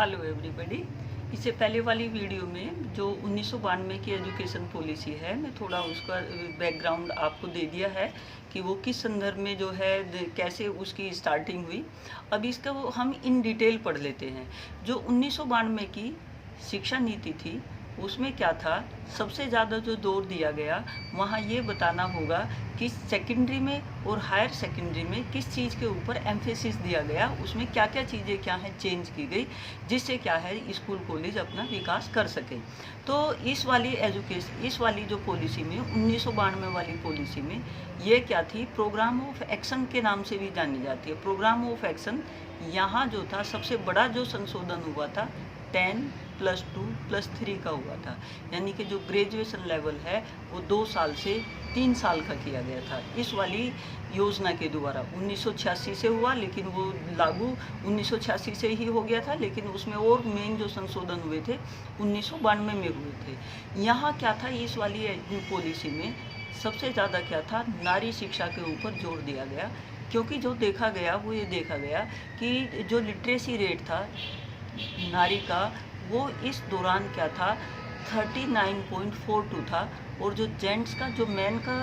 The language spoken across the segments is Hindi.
Hello everybody. इससे पहले वाली वीडियो में जो 1992 की एजुकेशन पॉलिसी है, मैं थोड़ा उसका बैकग्राउंड आपको दे दिया है कि वो किस संदर्भ में जो है कैसे उसकी स्टार्टिंग हुई। अब इसका वो हम इन डिटेल पढ़ लेते हैं। जो 1992 की शिक्षा नीति थी उसमें क्या था, सबसे ज़्यादा जो जोर दिया गया वहाँ ये बताना होगा कि सेकेंडरी में और हायर सेकेंडरी में किस चीज़ के ऊपर एम्फेसिस दिया गया, उसमें क्या क्या चीज़ें क्या हैं चेंज की गई, जिससे क्या है स्कूल कॉलेज अपना विकास कर सके। तो इस वाली जो पॉलिसी में 1992 वाली पॉलिसी में ये क्या थी, प्रोग्राम ऑफ एक्शन के नाम से भी जानी जाती है। प्रोग्राम ऑफ एक्शन यहाँ जो था सबसे बड़ा जो संशोधन हुआ था 10+2+3 का हुआ था, यानी कि जो ग्रेजुएशन लेवल है वो 2 साल से 3 साल का किया गया था इस वाली योजना के द्वारा। 1986 से हुआ, लेकिन वो लागू 1986 से ही हो गया था, लेकिन उसमें और मेन जो संशोधन हुए थे 1992 में हुए थे। यहाँ क्या था, इस वाली पॉलिसी में सबसे ज़्यादा क्या था, नारी शिक्षा के ऊपर जोर दिया गया। क्योंकि जो देखा गया वो ये देखा गया कि जो लिटरेसी रेट था नारी का वो इस दौरान क्या था 39.42 था, और जो जेंट्स का जो मैन का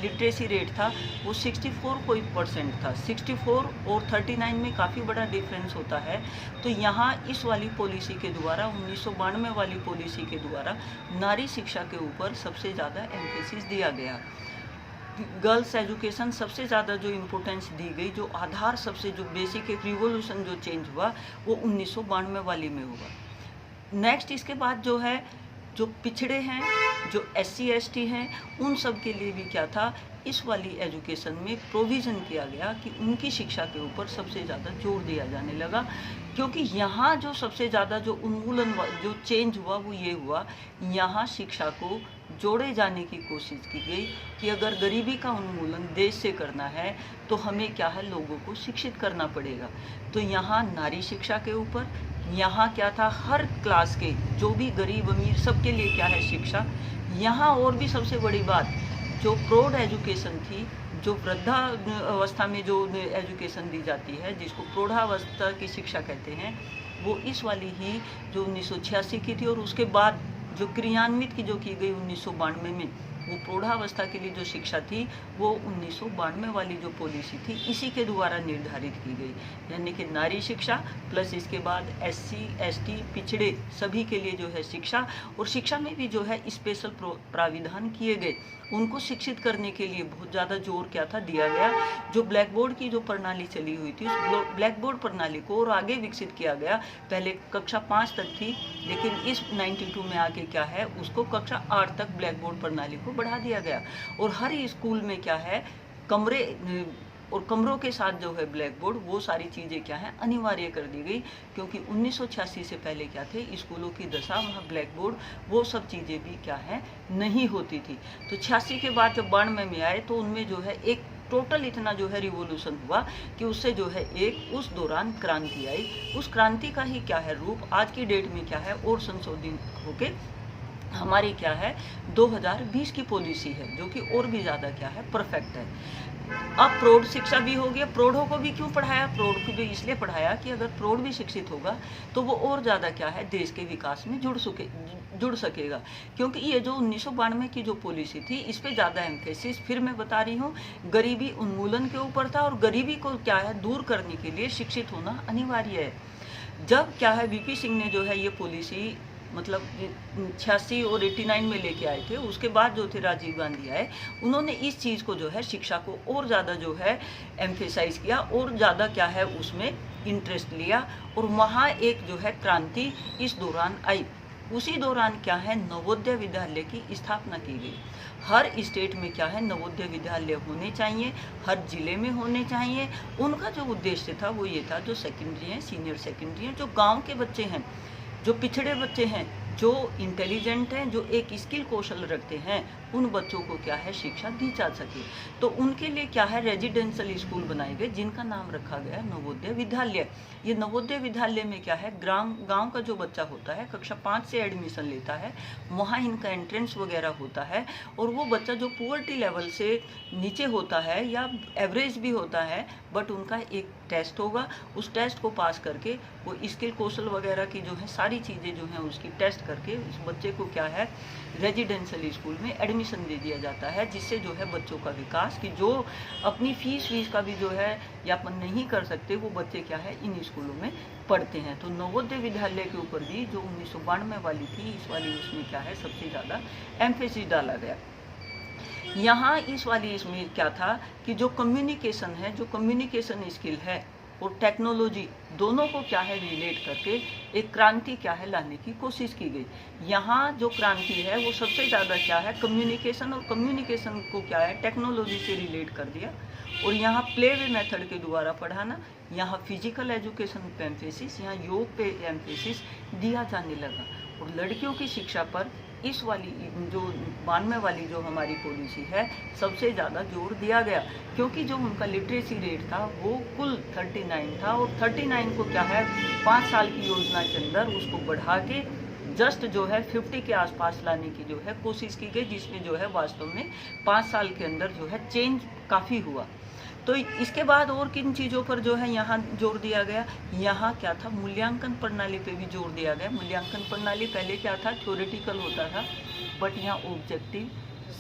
लिटरेसी रेट था वो 64% था। 64 और 39 में काफ़ी बड़ा डिफरेंस होता है। तो यहाँ इस वाली पॉलिसी के द्वारा 1992 वाली पॉलिसी के द्वारा नारी शिक्षा के ऊपर सबसे ज़्यादा एम्फेसिस दिया गया। गर्ल्स एजुकेशन सबसे ज़्यादा जो इम्पोर्टेंस दी गई, जो आधार सबसे जो बेसिक एक रिवोल्यूशन जो चेंज हुआ वो 1992 वाली में हुआ। नेक्स्ट इसके बाद जो है जो पिछड़े हैं, जो SC ST हैं, उन सब के लिए भी क्या था, इस वाली एजुकेशन में प्रोविज़न किया गया कि उनकी शिक्षा के ऊपर सबसे ज़्यादा जोर दिया जाने लगा। क्योंकि यहाँ जो सबसे ज़्यादा जो उन्मूलन जो चेंज हुआ वो ये हुआ, यहाँ शिक्षा को जोड़े जाने की कोशिश की गई कि अगर गरीबी का उन्मूलन देश से करना है तो हमें क्या है, लोगों को शिक्षित करना पड़ेगा। तो यहाँ नारी शिक्षा के ऊपर यहाँ क्या था, हर क्लास के जो भी गरीब अमीर सबके लिए क्या है शिक्षा। यहाँ और भी सबसे बड़ी बात, जो प्रौढ़ एजुकेशन थी, जो वृद्धा अवस्था में जो एजुकेशन दी जाती है, जिसको प्रौढ़ावस्था की शिक्षा कहते हैं, वो इस वाली ही जो 1986 की थी, और उसके बाद जो क्रियान्वित की जो की गई 1992 में, वो प्रौढ़ावस्था के लिए जो शिक्षा थी वो 1992 वाली जो पॉलिसी थी इसी के द्वारा निर्धारित की गई। यानी कि नारी शिक्षा प्लस इसके बाद SC ST पिछड़े सभी के लिए जो है शिक्षा, और शिक्षा में भी जो है स्पेशल प्राविधान किए गए। उनको शिक्षित करने के लिए बहुत ज़्यादा जोर क्या था दिया गया। जो ब्लैक बोर्ड की जो प्रणाली चली हुई थी, उस ब्लैक बोर्ड प्रणाली को और आगे विकसित किया गया। पहले कक्षा 5 तक थी, लेकिन इस 92 में आके क्या है, उसको कक्षा 8 तक ब्लैक बोर्ड प्रणाली को बढ़ा दिया गया। और हर स्कूल में क्या है, कमरे और कमरों के साथ जो है ब्लैक बोर्ड, वो सारी चीज़ें क्या है अनिवार्य कर दी गई। क्योंकि 1986 से पहले क्या थे, स्कूलों की दशा, वहाँ ब्लैक बोर्ड वो सब चीज़ें भी क्या है नहीं होती थी। तो 86 के बाद जब 92 में आए तो उनमें जो है एक टोटल इतना जो है रिवोल्यूशन हुआ कि उससे जो है एक उस दौरान क्रांति आई। उस क्रांति का ही क्या है रूप आज की डेट में क्या है और संशोधित होके हमारी क्या है 2020 की पॉलिसी है, जो कि और भी ज़्यादा क्या है परफेक्ट है। अब प्रौढ़ शिक्षा भी हो गया। प्रौढ़ों को भी क्यों पढ़ाया, प्रौढ़ को भी इसलिए पढ़ाया कि अगर प्रौढ़ भी शिक्षित होगा तो वो और ज़्यादा क्या है देश के विकास में जुड़ सकेगा। क्योंकि ये जो 1992 की जो पॉलिसी थी, इस पे ज़्यादा एम्फेसिस, फिर मैं बता रही हूँ, गरीबी उन्मूलन के ऊपर था, और गरीबी को क्या है दूर करने के लिए शिक्षित होना अनिवार्य है। जब क्या है VP सिंह ने जो है ये पॉलिसी मतलब 86 और 89 में लेके आए थे, उसके बाद जो थे राजीव गांधी आए, उन्होंने इस चीज़ को जो है शिक्षा को और ज़्यादा जो है एम्फेसाइज किया, और ज़्यादा क्या है उसमें इंटरेस्ट लिया, और वहाँ एक जो है क्रांति इस दौरान आई। उसी दौरान क्या है नवोदय विद्यालय की स्थापना की गई। हर स्टेट में क्या है नवोदय विद्यालय होने चाहिए, हर जिले में होने चाहिए। उनका जो उद्देश्य था वो ये था, जो सेकेंडरी हैं, सीनियर सेकेंडरी हैं, जो गाँव के बच्चे हैं, जो पिछड़े बच्चे हैं, जो इंटेलिजेंट हैं, जो एक स्किल कौशल रखते हैं, उन बच्चों को क्या है शिक्षा दी जा सके। तो उनके लिए क्या है रेजिडेंशियल स्कूल बनाए गए, जिनका नाम रखा गया नवोदय विद्यालय। ये नवोदय विद्यालय में क्या है, गांव का जो बच्चा होता है कक्षा 5 से एडमिशन लेता है, वहाँ इनका एंट्रेंस वगैरह होता है, और वो बच्चा जो पुअर्टी लेवल से नीचे होता है या एवरेज भी होता है, बट उनका एक टेस्ट होगा, उस टेस्ट को पास करके वो स्किल कौशल वगैरह की जो है सारी चीज़ें जो हैं उसकी टेस्ट करके उस बच्चे को क्या है रेजिडेंशियल स्कूल में एडमिशन दे दिया जाता है, जिससे जो है बच्चों का विकास कि जो अपनी फीस का भी जो है यापन नहीं कर सकते वो बच्चे क्या है इन स्कूलों में पढ़ते हैं। तो नवोदय विद्यालय के ऊपर भी जो 1992 वाली थी, इस वाली उसमें क्या है सबसे ज़्यादा एम्फेसिस डाला गया। यहाँ इस वाली इसमें क्या था कि जो कम्युनिकेशन है, जो कम्युनिकेशन स्किल है और टेक्नोलॉजी दोनों को क्या है रिलेट करके एक क्रांति क्या है लाने की कोशिश की गई। यहाँ जो क्रांति है वो सबसे ज़्यादा क्या है कम्युनिकेशन, और कम्युनिकेशन को क्या है टेक्नोलॉजी से रिलेट कर दिया। और यहाँ प्ले वे मेथड के द्वारा पढ़ाना, यहाँ फिजिकल एजुकेशन पे एम्फेसिस, यहाँ योग पे एम्फेसिस दिया जाने लगा। और लड़कियों की शिक्षा पर इस वाली जो 92 वाली जो हमारी पॉलिसी है सबसे ज़्यादा जोर दिया गया, क्योंकि जो उनका लिटरेसी रेट था वो कुल 39 था, और 39 को क्या है 5 साल की योजना के अंदर उसको बढ़ा के जस्ट जो है 50 के आसपास लाने की जो है कोशिश की गई, जिसमें जो है वास्तव में 5 साल के अंदर जो है चेंज काफ़ी हुआ। तो इसके बाद और किन चीज़ों पर जो है यहाँ जोर दिया गया, यहाँ क्या था मूल्यांकन प्रणाली पे भी जोर दिया गया। मूल्यांकन प्रणाली पहले क्या था थ्योरेटिकल होता था, बट यहाँ ऑब्जेक्टिव,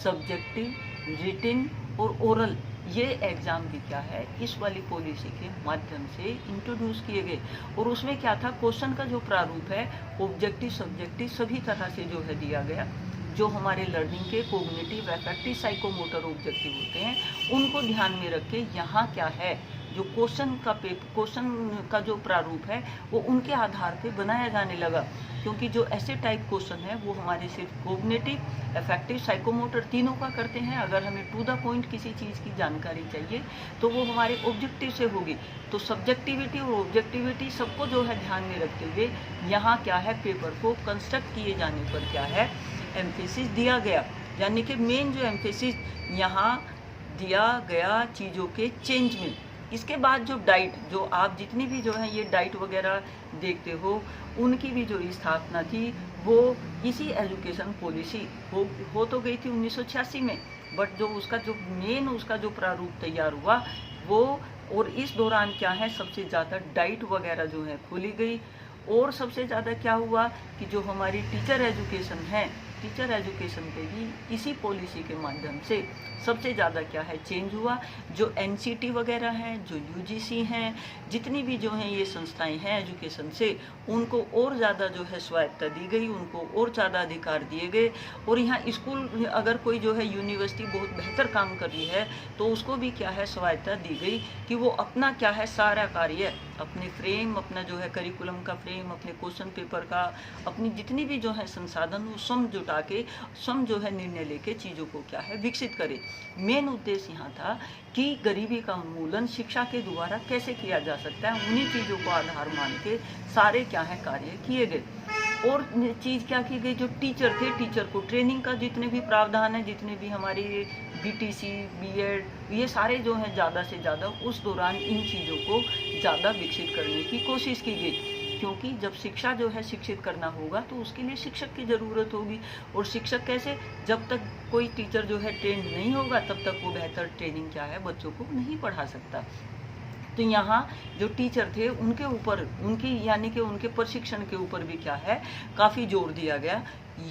सब्जेक्टिव, रिटिन और ओरल ये एग्ज़ाम भी क्या है इस वाली पॉलिसी के माध्यम से इंट्रोड्यूस किए गए। और उसमें क्या था क्वेश्चन का जो प्रारूप है ऑब्जेक्टिव सब्जेक्टिव सभी तरह से जो है दिया गया। जो हमारे लर्निंग के कोग्निटिव अफेक्टिव साइकोमोटर ऑब्जेक्टिव होते हैं उनको ध्यान में रख के यहाँ क्या है जो क्वेश्चन का जो प्रारूप है वो उनके आधार पे बनाया जाने लगा, क्योंकि जो ऐसे टाइप क्वेश्चन है वो हमारे सिर्फ कोग्निटिव अफेक्टिव साइकोमोटर तीनों का करते हैं। अगर हमें टू द पॉइंट किसी चीज़ की जानकारी चाहिए तो वो हमारे ऑब्जेक्टिव से होगी। तो सब्जेक्टिविटी और ऑब्जेक्टिविटी सबको जो है ध्यान में रखते हुए यहाँ क्या है पेपर को कंस्ट्रक्ट किए जाने पर क्या है एम्फेसिस दिया गया। यानी कि मेन जो एम्फेसिस यहाँ दिया गया चीज़ों के चेंज में। इसके बाद जो डाइट, जो आप जितनी भी जो है ये डाइट वगैरह देखते हो उनकी भी जो स्थापना थी वो इसी एजुकेशन पॉलिसी हो तो गई थी 1986 में, बट जो उसका जो मेन उसका जो प्रारूप तैयार हुआ वो, और इस दौरान क्या है सबसे ज़्यादा डाइट वगैरह जो है खोली गई। और सबसे ज़्यादा क्या हुआ कि जो हमारी टीचर एजुकेशन है, टीचर एजुकेशन पे भी इसी पॉलिसी के माध्यम से सबसे ज़्यादा क्या है चेंज हुआ। जो एनसीटी वगैरह हैं, जो यूजीसी हैं, जितनी भी जो हैं ये संस्थाएं हैं एजुकेशन से, उनको और ज़्यादा जो है स्वायत्तता दी गई, उनको और ज़्यादा अधिकार दिए गए। और यहाँ स्कूल अगर कोई जो है यूनिवर्सिटी बहुत बेहतर काम कर रही है तो उसको भी क्या है स्वायत्तता दी गई कि वो अपना क्या है सारा कार्य, अपने फ्रेम, अपना जो है करिकुलम का फ्रेम, अपने क्वेश्चन पेपर का, अपनी जितनी भी जो है संसाधन वो सम जुटा के सम जो है निर्णय लेके चीज़ों को क्या है विकसित करे। मेन उद्देश्य यहाँ था कि गरीबी का उन्मूलन शिक्षा के द्वारा कैसे किया जा सकता है, उन्हीं चीज़ों को आधार मान के सारे क्या है कार्य किए गए। और चीज़ क्या की गई, जो टीचर थे टीचर को ट्रेनिंग का जितने भी प्रावधान है, जितने भी हमारी बीटीसी, बीएड, ये सारे जो हैं ज़्यादा से ज़्यादा उस दौरान इन चीज़ों को ज़्यादा विकसित करने की कोशिश की गई। क्योंकि जब शिक्षा जो है शिक्षित करना होगा तो उसके लिए शिक्षक की ज़रूरत होगी। और शिक्षक कैसे, जब तक कोई टीचर जो है ट्रेंड नहीं होगा तब तक वो बेहतर ट्रेनिंग क्या है बच्चों को नहीं पढ़ा सकता। तो यहाँ जो टीचर थे उनके ऊपर, उनकी यानी कि उनके प्रशिक्षण के ऊपर भी क्या है काफ़ी जोर दिया गया।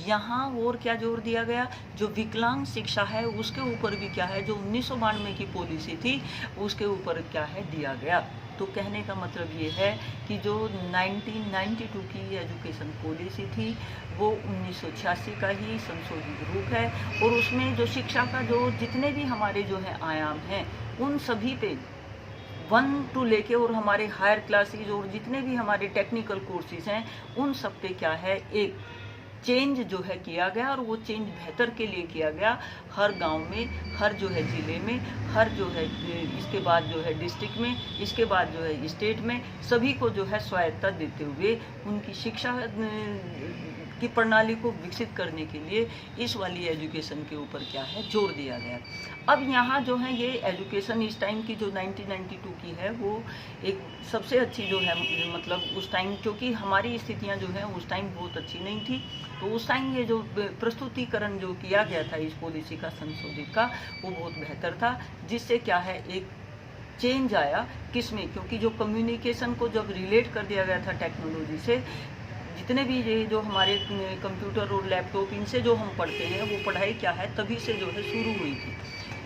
यहाँ और क्या जोर दिया गया, जो विकलांग शिक्षा है उसके ऊपर भी क्या है, जो 1992 की पॉलिसी थी उसके ऊपर क्या है दिया गया। तो कहने का मतलब ये है कि जो 1992 की एजुकेशन पॉलिसी थी वो 1986 का ही संशोधित रूप है। और उसमें जो शिक्षा का जो जितने भी हमारे जो है आयाम हैं उन सभी पे 1 to लेके और हमारे हायर क्लासेज और जितने भी हमारे टेक्निकल कोर्सेज हैं उन सब पे क्या है एक चेंज जो है किया गया। और वो चेंज बेहतर के लिए किया गया। हर गांव में, हर जो है ज़िले में, हर जो है इसके बाद जो है डिस्ट्रिक्ट में, इसके बाद जो है स्टेट में, सभी को जो है स्वायत्तता देते हुए उनकी शिक्षा की प्रणाली को विकसित करने के लिए इस वाली एजुकेशन के ऊपर क्या है जोर दिया गया। अब यहाँ जो है ये एजुकेशन इस टाइम की जो 1992 की है वो एक सबसे अच्छी जो है, मतलब उस टाइम क्योंकि हमारी स्थितियाँ जो हैं उस टाइम बहुत अच्छी नहीं थी, तो उस टाइम ये जो प्रस्तुतिकरण जो किया गया था इस पॉलिसी का संशोधित का वो बहुत बेहतर था, जिससे क्या है एक चेंज आया किस में, क्योंकि जो कम्युनिकेशन को जब रिलेट कर दिया गया था टेक्नोलॉजी से, जितने भी ये जो हमारे कंप्यूटर और लैपटॉप इनसे जो हम पढ़ते हैं वो पढ़ाई क्या है तभी से जो है शुरू हुई थी।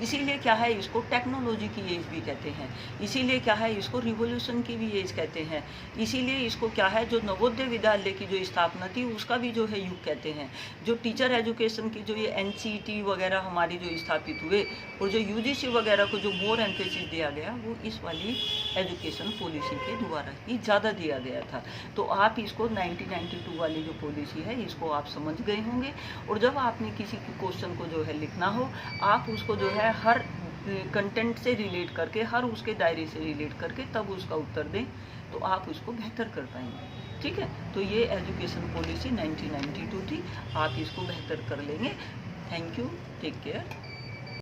इसीलिए क्या है इसको टेक्नोलॉजी की एज भी कहते हैं, इसीलिए क्या है इसको रिवॉल्यूशन की भी एज कहते हैं, इसीलिए इसको क्या है जो नवोदय विद्यालय की जो स्थापना थी उसका भी जो है युग कहते हैं। जो टीचर एजुकेशन की जो ये एनसीईटी वगैरह हमारी जो स्थापित हुए और जो यूजीसी वगैरह को जो मोर एम्फेसिस दिया गया वो इस वाली एजुकेशन पॉलिसी के द्वारा ही ज़्यादा दिया गया था। तो आप इसको 1992 वाली जो पॉलिसी है इसको आप समझ गए होंगे। और जब आपने किसी क्वेश्चन को जो है लिखना हो, आप उसको जो है हर कंटेंट से रिलेट करके, हर उसके दायरे से रिलेट करके तब उसका उत्तर दें, तो आप उसको बेहतर कर पाएंगे। ठीक है, तो ये एजुकेशन पॉलिसी 1992 थी, आप इसको बेहतर कर लेंगे। Thank you, take care.